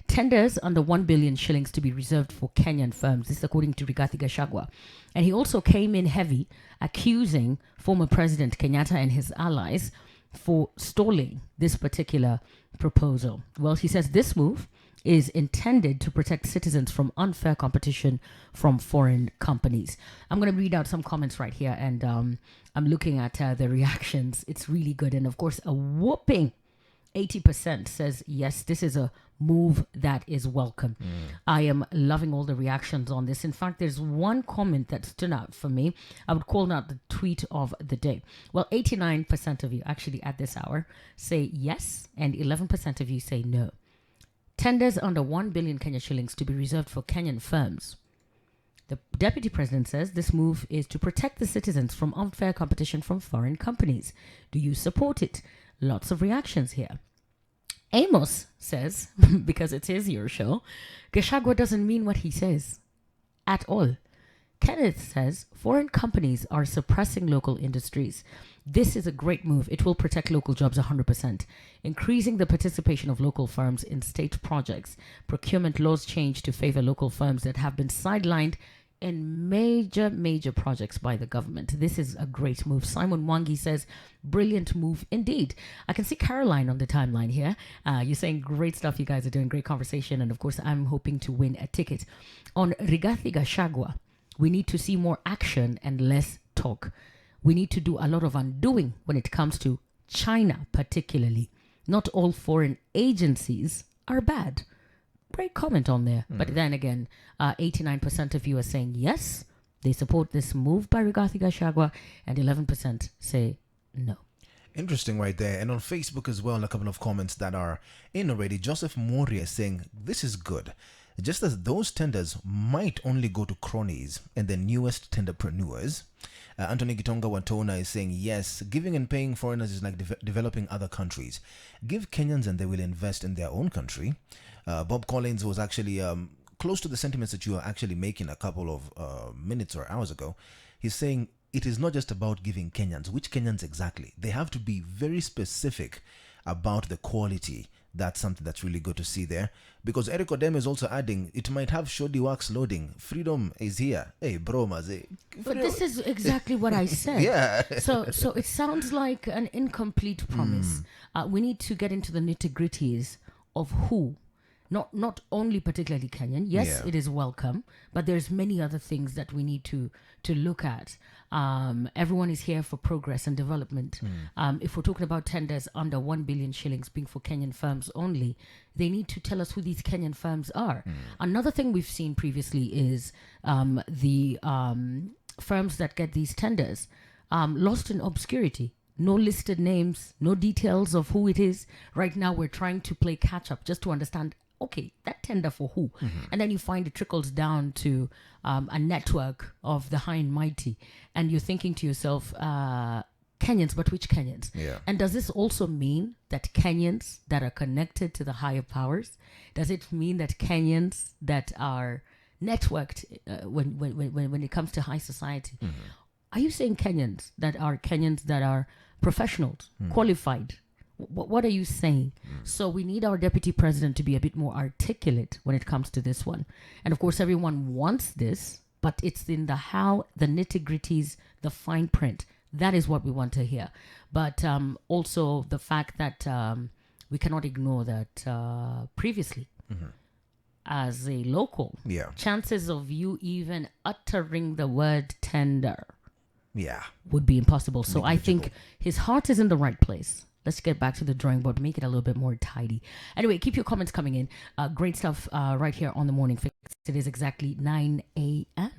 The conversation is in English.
Tenders under 1 billion shillings to be reserved for Kenyan firms. This is according to Rigathi Gachagua. And he also came in heavy, accusing former President Kenyatta and his allies for stalling this particular proposal. Well, he says this move is intended to protect citizens from unfair competition from foreign companies. I'm going to read out some comments right here, and I'm looking at the reactions. It's really good. And of course, a whooping 80% says, yes, this is a move that is welcome. I am loving all the reactions on this. In fact, there's one comment that stood out for me. I would call out the tweet of the day. Well, 89% of you actually at this hour say yes, and 11% of you say no. Tenders under 1 billion Kenya shillings to be reserved for Kenyan firms. The deputy president says this move is to protect the citizens from unfair competition from foreign companies. Do you support it? Lots of reactions here. Amos says, because it's his your show, Gachagua doesn't mean what he says at all. Kenneth says, foreign companies are suppressing local industries. This is a great move. It will protect local jobs 100%. Increasing the participation of local firms in state projects. Procurement laws change to favor local firms that have been sidelined in major projects by the government. This is a great move. Simon Mwangi says, brilliant move indeed. I can see Caroline on the timeline here. You're saying great stuff. You guys are doing great conversation. And of course, I'm hoping to win a ticket. On Rigathi Gachagua, we need to see more action and less talk. We need to do a lot of undoing when it comes to China, particularly. Not all foreign agencies are bad. Great comment on there. But then again, 89% of you are saying yes, they support this move by Rigathi Gachagua, and 11% say no. Interesting right there. And on Facebook as well, a couple of comments that are in already. Joseph Moria saying, this is good. Just as those tenders might only go to cronies and the newest tenderpreneurs. Anthony Gitonga Watona is saying, yes, giving and paying foreigners is like developing other countries. Give Kenyans and they will invest in their own country. Bob Collins was actually close to the sentiments that you were actually making a couple of minutes or hours ago. He's saying it is not just about giving Kenyans. Which Kenyans exactly? They have to be very specific about the quality. That's something that's really good to see there. Because Eric Odem is also adding, it might have shoddy wax loading. Freedom is here. Hey, bro, maze. But this is exactly what I said. Yeah. So it sounds like an incomplete promise. We need to get into the nitty-gritties of who. Not only particularly Kenyan. Yes, it is welcome, but there's many other things that we need to look at. Everyone is here for progress and development. If we're talking about tenders under 1 billion shillings being for Kenyan firms only, they need to tell us who these Kenyan firms are. Another thing we've seen previously is the firms that get these tenders lost in obscurity. No listed names, no details of who it is. Right now, we're trying to play catch up just to understand, okay, that tender for who? And then you find it trickles down to a network of the high and mighty. And you're thinking to yourself, Kenyans, but which Kenyans? Yeah. And does this also mean that Kenyans that are connected to the higher powers? Does it mean that Kenyans that are networked when it comes to high society? Are you saying Kenyans that are professionals, qualified? What are you saying? So we need our deputy president to be a bit more articulate when it comes to this one. And of course, everyone wants this, but it's in the how, the nitty-gritties, the fine print. That is what we want to hear. But also the fact that we cannot ignore that previously, as a local, chances of you even uttering the word tender would be impossible. So I think his heart is in the right place. Let's get back to the drawing board, make it a little bit more tidy. Anyway, keep your comments coming in. Great stuff right here on The Morning Fix. It is exactly 9 a.m.